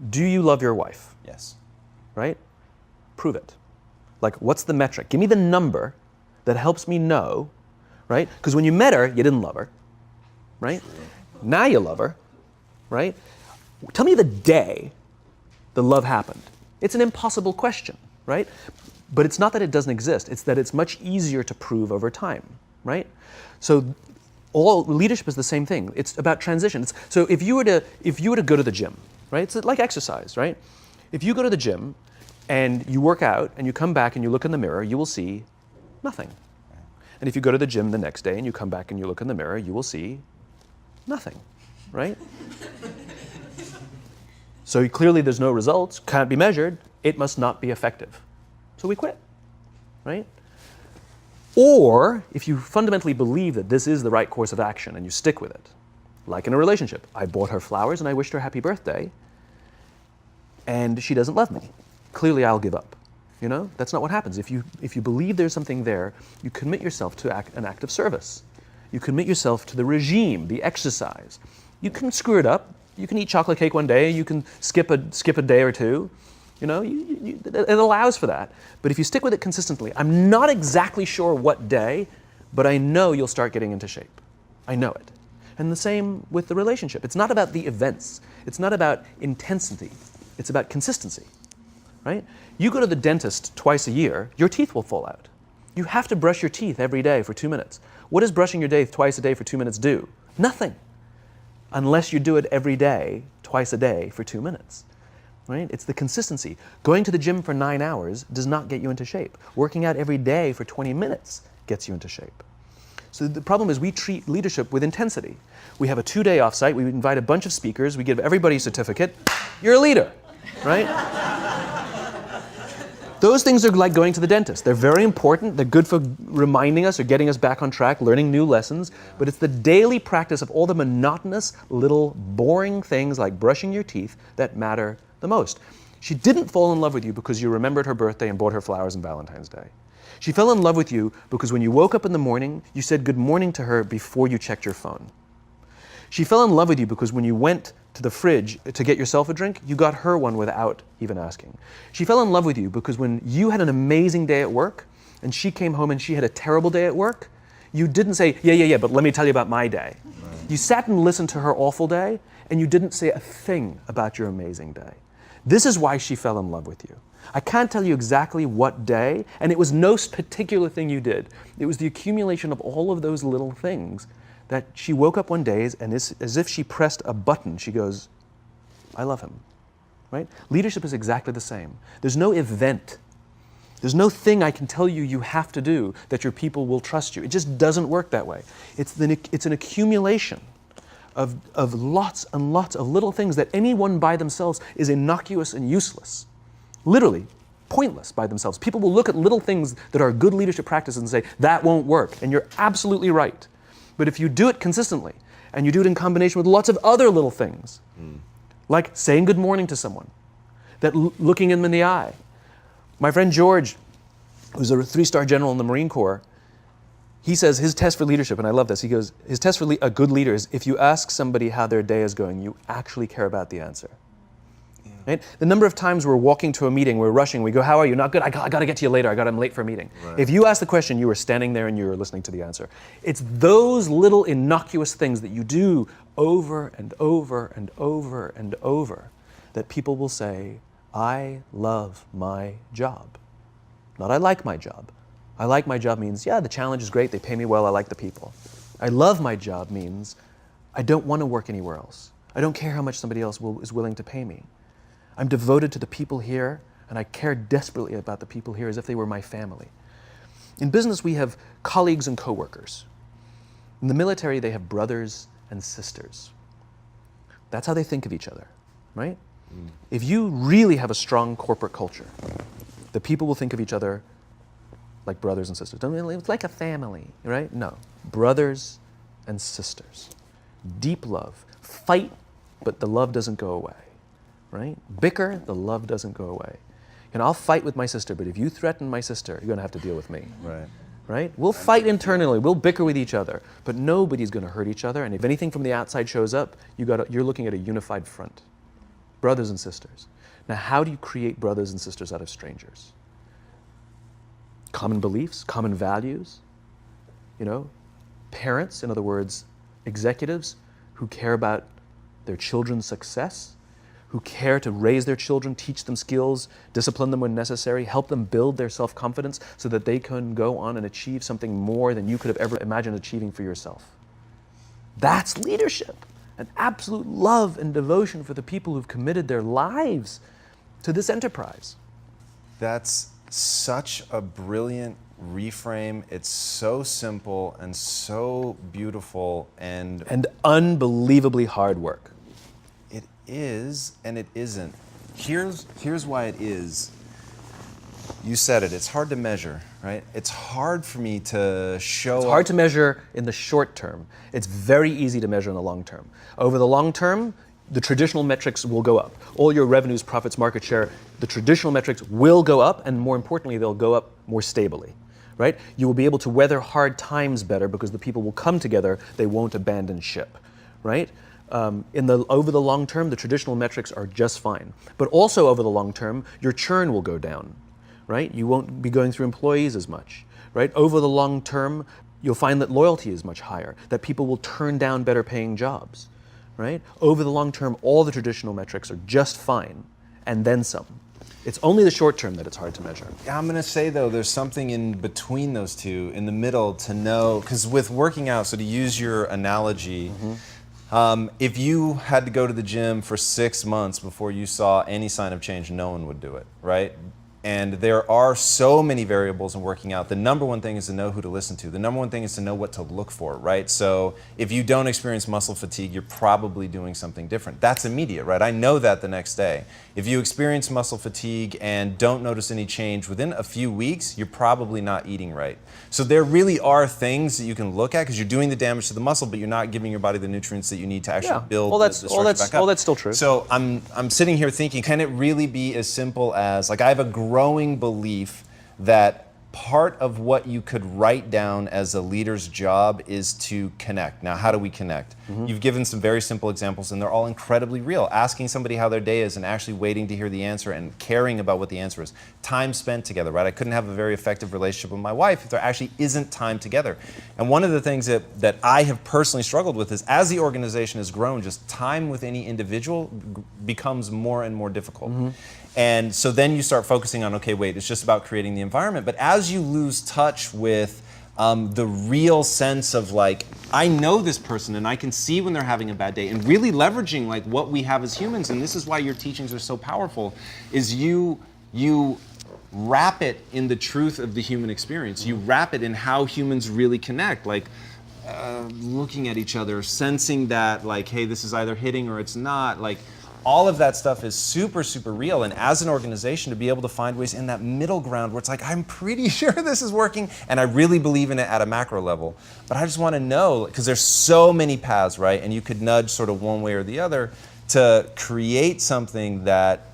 Do you love your wife? Yes. Right? Prove it. Like, what's the metric? Give me the number that helps me know, right? Because when you met her, you didn't love her, right? Now you love her, right? Tell me the day the love happened. It's an impossible question, right? But it's not that it doesn't exist. It's that it's much easier to prove over time, right? So all leadership is the same thing. It's about transition. So if you were to go to the gym, right? It's like exercise, right? If you go to the gym and you work out and you come back and you look in the mirror, you will see nothing. And if you go to the gym the next day and you come back and you look in the mirror, you will see nothing, right? So clearly there's no results, can't be measured, it must not be effective. So we quit, right? Or if you fundamentally believe that this is the right course of action and you stick with it, like in a relationship, I bought her flowers and I wished her happy birthday, and she doesn't love me. Clearly I'll give up. You know, that's not what happens. If you believe there's something there, you commit yourself to an act of service. You commit yourself to the regime, the exercise. You can screw it up. You can eat chocolate cake one day. You can skip a day or two. You know, it allows for that. But if you stick with it consistently, I'm not exactly sure what day, but I know you'll start getting into shape. I know it. And the same with the relationship. It's not about the events. It's not about intensity. It's about consistency, right? You go to the dentist twice a year, your teeth will fall out. You have to brush your teeth every day for 2 minutes. What does brushing your teeth twice a day for 2 minutes do? Nothing. Unless you do it every day, twice a day for 2 minutes. Right? It's the consistency. Going to the gym for 9 hours does not get you into shape. Working out every day for 20 minutes gets you into shape. So the problem is we treat leadership with intensity. We have a 2-day offsite, we invite a bunch of speakers, we give everybody a certificate. You're a leader, right? Those things are like going to the dentist. They're very important. They're good for reminding us or getting us back on track, learning new lessons. But it's the daily practice of all the monotonous, little, boring things like brushing your teeth that matter the most. She didn't fall in love with you because you remembered her birthday and bought her flowers on Valentine's Day. She fell in love with you because when you woke up in the morning, you said good morning to her before you checked your phone. She fell in love with you because when you went to the fridge to get yourself a drink, you got her one without even asking. She fell in love with you because when you had an amazing day at work and she came home and she had a terrible day at work, you didn't say, yeah, but let me tell you about my day. Right. You sat and listened to her awful day and you didn't say a thing about your amazing day. This is why she fell in love with you. I can't tell you exactly what day, and it was no particular thing you did. It was the accumulation of all of those little things that she woke up one day and as if she pressed a button, she goes, I love him, right? Leadership is exactly the same. There's no event. There's no thing I can tell you you have to do that your people will trust you. It just doesn't work that way. It's an accumulation of lots and lots of little things that anyone by themselves is innocuous and useless. Literally, pointless by themselves. People will look at little things that are good leadership practices and say, that won't work. And you're absolutely right. But if you do it consistently, and you do it in combination with lots of other little things, like saying good morning to someone, that looking them in the eye. My friend George, who's a 3-star general in the Marine Corps, he says his test for leadership, and I love this, he goes, his test for a good leader is if you ask somebody how their day is going, you actually care about the answer. Right? The number of times we're walking to a meeting, we're rushing, we go, how are you? Not good, I got to get to you later, I'm late for a meeting. Right. If you ask the question, you were standing there and you were listening to the answer. It's those little innocuous things that you do over and over and over and over that people will say, I love my job. Not I like my job. I like my job means, yeah, the challenge is great, they pay me well, I like the people. I love my job means, I don't want to work anywhere else. I don't care how much somebody else is willing to pay me. I'm devoted to the people here, and I care desperately about the people here as if they were my family. In business, we have colleagues and coworkers. In the military, they have brothers and sisters. That's how they think of each other, right? If you really have a strong corporate culture, the people will think of each other like brothers and sisters. It's like a family, right? No, brothers and sisters. Deep love. Fight, but the love doesn't go away. Right? Bicker, the love doesn't go away. And I'll fight with my sister, but if you threaten my sister, you're going to have to deal with me. Right. Right? We'll fight internally, we'll bicker with each other, but nobody's going to hurt each other. And if anything from the outside shows up, you're looking at a unified front. brothers and sisters. Now, how do you create brothers and sisters out of strangers? Common beliefs, common values, parents, in other words, executives who care about their children's success, who care to raise their children, teach them skills, discipline them when necessary, help them build their self-confidence so that they can go on and achieve something more than you could have ever imagined achieving for yourself. That's leadership, an absolute love and devotion for the people who've committed their lives to this enterprise. That's such a brilliant reframe. It's so simple and so beautiful and unbelievably hard work. It is and it isn't. Here's why it is. You said it. It's hard to measure, right? It's hard for me to show. It's hard to measure in the short term. It's very easy to measure in the long term. Over the long term, the traditional metrics will go up. All your revenues, profits, market share, the traditional metrics will go up, and more importantly, they'll go up more stably, right? You will be able to weather hard times better because the people will come together, they won't abandon ship, right? Over the long term, the traditional metrics are just fine. But also over the long term, your churn will go down, right? You won't be going through employees as much, right? Over the long term, you'll find that loyalty is much higher, that people will turn down better paying jobs, right? Over the long term, all the traditional metrics are just fine, and then some. It's only the short term that it's hard to measure. I'm going to say, though, there's something in between those two, in the middle, to know, because with working out, so to use your analogy, if you had to go to the gym for 6 months before you saw any sign of change, no one would do it, right? And there are so many variables in working out. The number one thing is to know who to listen to. The number one thing is to know what to look for, right? So if you don't experience muscle fatigue, you're probably doing something different. That's immediate, right? I know that the next day. If you experience muscle fatigue and don't notice any change within a few weeks, you're probably not eating right. So there really are things that you can look at because you're doing the damage to the muscle, but you're not giving your body the nutrients that you need to actually build the structure back up. All that's still true. So I'm sitting here thinking, can it really be as simple as, like, I have a growing belief that part of what you could write down as a leader's job is to connect. Now, how do we connect? You've given some very simple examples, and they're all incredibly real. Asking somebody how their day is and actually waiting to hear the answer and caring about what the answer is. Time spent together, right? I couldn't have a very effective relationship with my wife if there actually isn't time together. And one of the things that I have personally struggled with is, as the organization has grown, just time with any individual becomes more and more difficult. And so then you start focusing on, okay, wait, it's just about creating the environment. But as you lose touch with the real sense of, like, I know this person and I can see when they're having a bad day, and really leveraging, like, what we have as humans, and this is why your teachings are so powerful, is you wrap it in the truth of the human experience. You wrap it in how humans really connect, like looking at each other, sensing that, like, hey, this is either hitting or it's not, like, all of that stuff is super, super real. And as an organization, to be able to find ways in that middle ground where it's like, I'm pretty sure this is working, and I really believe in it at a macro level. But I just want to know, because there's so many paths, right? And you could nudge sort of one way or the other to create something that,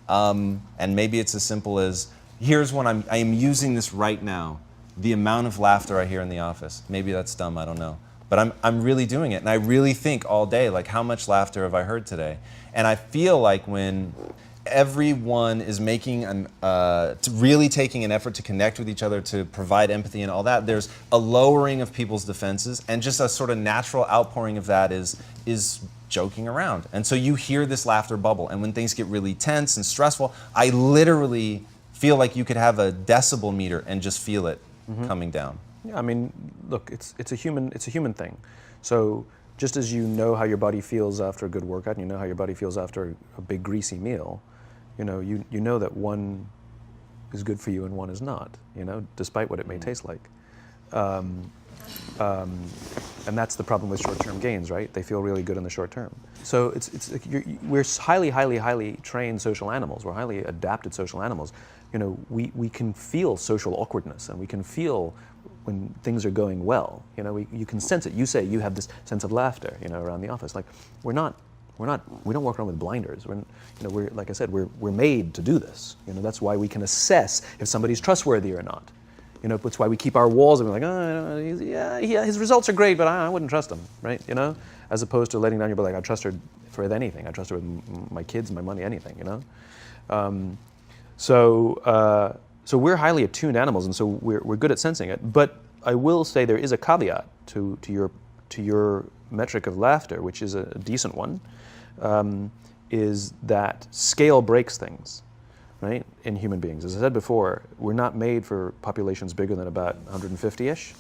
and maybe it's as simple as, here's one I am using this right now. The amount of laughter I hear in the office. Maybe that's dumb, I don't know. But I'm really doing it. And I really think all day, like, how much laughter have I heard today? And I feel like when everyone is making really taking an effort to connect with each other, to provide empathy and all that, there's a lowering of people's defenses, and just a sort of natural outpouring of that is joking around. And so you hear this laughter bubble, and when things get really tense and stressful, I literally feel like you could have a decibel meter and just feel it coming down. Yeah, I mean, look, it's a human thing. So just as you know how your body feels after a good workout, and you know how your body feels after a big greasy meal, you know that one is good for you and one is not, despite what it may taste like. And that's the problem with short-term gains, right? They feel really good in the short term. So we're highly, highly, highly trained social animals. We're highly adapted social animals. We can feel social awkwardness, and we can feel when things are going well. You can sense it. You say you have this sense of laughter, around the office. Like, we don't walk around with blinders. We're like I said, we're made to do this. That's why we can assess if somebody's trustworthy or not. That's why we keep our walls and we're like, oh, yeah, his results are great, but I wouldn't trust him, right? As opposed to letting down your, like, I trust her for anything. I trust her with my kids, my money, anything, you know? So we're highly attuned animals, and so we're good at sensing it. But I will say there is a caveat to your metric of laughter, which is a decent one, is that scale breaks things, right, in human beings. As I said before, we're not made for populations bigger than about 150-ish.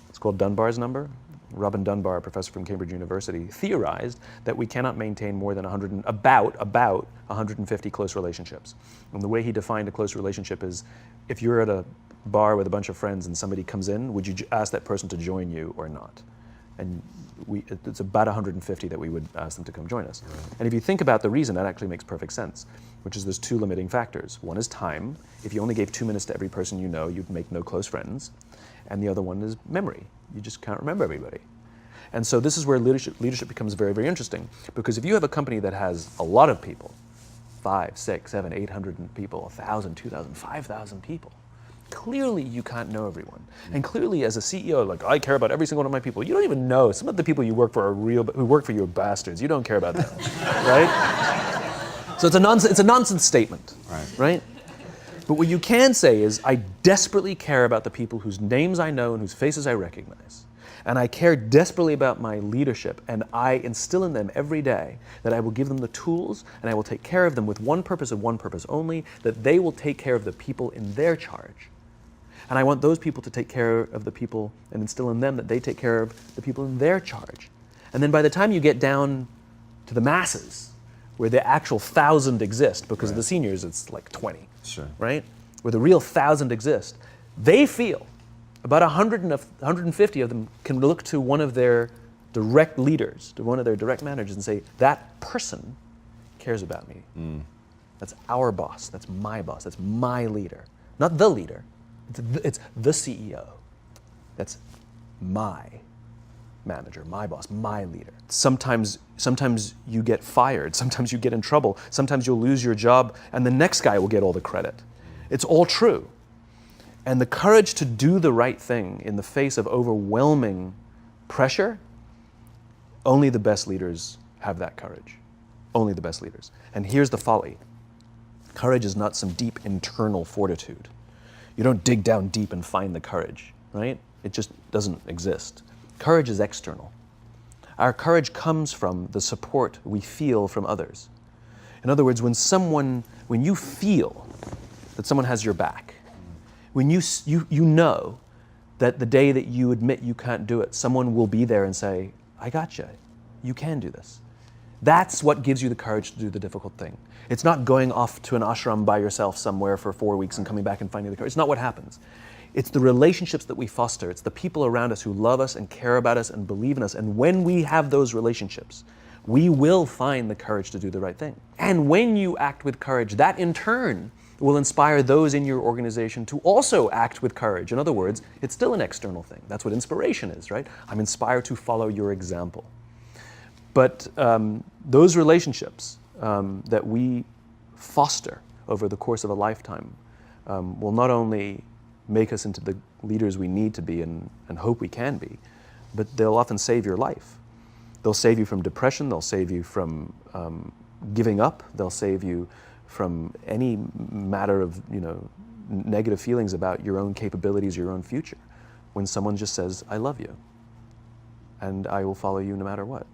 It's called Dunbar's number. Robin Dunbar, a professor from Cambridge University, theorized that we cannot maintain more than about 150 close relationships. And the way he defined a close relationship is, if you're at a bar with a bunch of friends and somebody comes in, would you ask that person to join you or not? And it's about 150 that we would ask them to come join us. Right. And if you think about the reason, that actually makes perfect sense, which is there's two limiting factors. One is time. If you only gave 2 minutes to every person you know, you'd make no close friends. And the other one is memory. You just can't remember everybody. And so this is where leadership becomes very, very interesting, because if you have a company that has a lot of people, 5, 6, 7, 800 people, 1,000, 2,000, 5,000 people, clearly you can't know everyone. And clearly as a CEO, like, I care about every single one of my people. You don't even know. Some of the people you work for who work for you are bastards. You don't care about them, right? So it's a nonsense statement, right? But what you can say is, I desperately care about the people whose names I know and whose faces I recognize. And I care desperately about my leadership, and I instill in them every day that I will give them the tools and I will take care of them with one purpose and one purpose only, that they will take care of the people in their charge. And I want those people to take care of the people and instill in them that they take care of the people in their charge. And then by the time you get down to the masses, where the actual 1,000 exist, because of the seniors it's like 20, right? Where the real 1,000 exist, they feel about 150 of them can look to one of their direct leaders, to one of their direct managers, and say, that person cares about me. That's our boss, that's my leader. Not the leader, it's the CEO. That's my manager, my boss, my leader. Sometimes you get fired, sometimes you get in trouble, sometimes you'll lose your job, and the next guy will get all the credit. It's all true. And the courage to do the right thing in the face of overwhelming pressure, only the best leaders have that courage. Only the best leaders. And here's the folly. Courage is not some deep internal fortitude. You don't dig down deep and find the courage, right? It just doesn't exist. Courage is external. Our courage comes from the support we feel from others. In other words, when you feel that someone has your back, when you know that the day that you admit you can't do it, someone will be there and say, I got you. You can do this. That's what gives you the courage to do the difficult thing. It's not going off to an ashram by yourself somewhere for 4 weeks and coming back and finding the courage. It's not what happens. It's the relationships that we foster. It's the people around us who love us and care about us and believe in us. And when we have those relationships, we will find the courage to do the right thing. And when you act with courage, that in turn will inspire those in your organization to also act with courage. In other words, it's still an external thing. That's what inspiration is, right? I'm inspired to follow your example. But those relationships that we foster over the course of a lifetime will not only make us into the leaders we need to be and hope we can be, but they'll often save your life. They'll save you from depression, they'll save you from giving up, they'll save you from any matter of negative feelings about your own capabilities, your own future. When someone just says, I love you, and I will follow you no matter what.